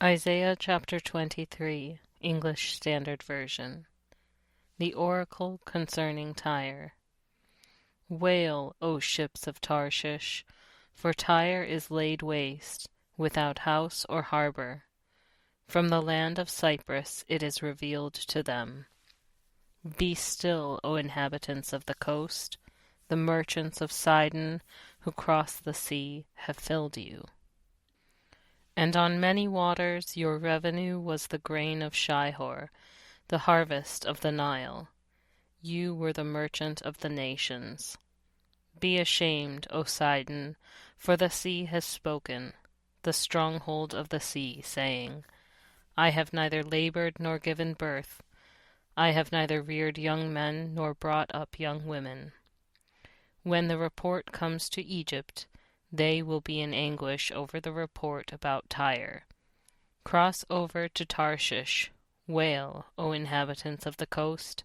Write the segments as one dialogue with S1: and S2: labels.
S1: Isaiah chapter 23, English Standard Version. The Oracle concerning Tyre. Wail, O ships of Tarshish, for Tyre is laid waste, without house or harbor. From the land of Cyprus it is revealed to them. Be still, O inhabitants of the coast, the merchants of Sidon who cross the sea have filled you. And on many waters your revenue was the grain of Shihor, the harvest of the Nile. You were the merchant of the nations. Be ashamed, O Sidon, for the sea has spoken, the stronghold of the sea, saying, I have neither labored nor given birth. I have neither reared young men nor brought up young women. When the report comes to Egypt, they will be in anguish over the report about Tyre. Cross over to Tarshish. Wail, O inhabitants of the coast.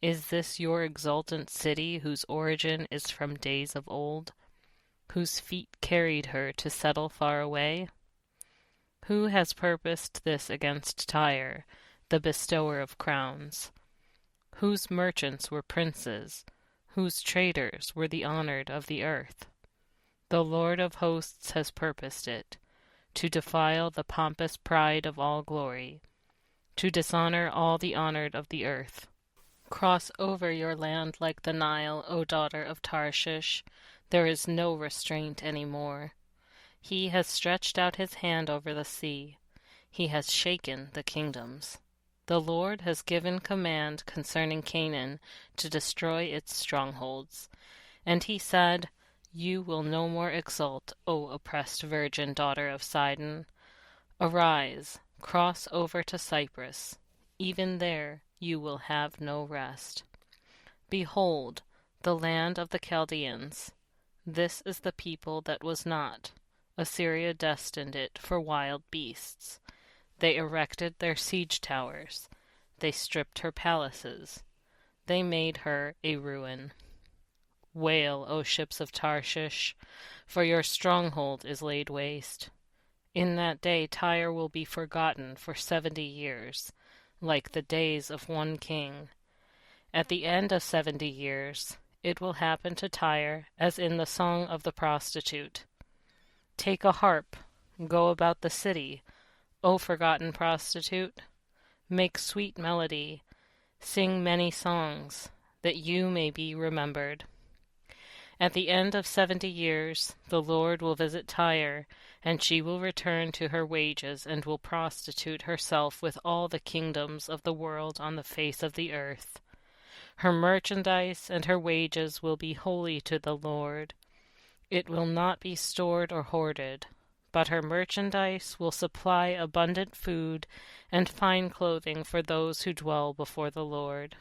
S1: Is this your exultant city whose origin is from days of old, whose feet carried her to settle far away? Who has purposed this against Tyre, the bestower of crowns? Whose merchants were princes, whose traders were the honored of the earth? The Lord of hosts has purposed it, to defile the pompous pride of all glory, to dishonor all the honored of the earth. Cross over your land like the Nile, O daughter of Tarshish. There is no restraint any more. He has stretched out his hand over the sea. He has shaken the kingdoms. The Lord has given command concerning Canaan to destroy its strongholds. And he said, You will no more exult, O oppressed virgin daughter of Sidon. Arise, cross over to Cyprus. Even there you will have no rest. Behold, the land of the Chaldeans. This is the people that was not. Assyria destined it for wild beasts. They erected their siege towers. They stripped her palaces. They made her a ruin. Wail, O ships of Tarshish, for your stronghold is laid waste. In that day Tyre will be forgotten for 70 years, like the days of one king. At the end of 70 years, it will happen to Tyre as in the song of the prostitute. Take a harp, go about the city, O forgotten prostitute. Make sweet melody, sing many songs, that you may be remembered. At the end of 70 years, the Lord will visit Tyre, and she will return to her wages and will prostitute herself with all the kingdoms of the world on the face of the earth. Her merchandise and her wages will be holy to the Lord. It will not be stored or hoarded, but her merchandise will supply abundant food and fine clothing for those who dwell before the Lord.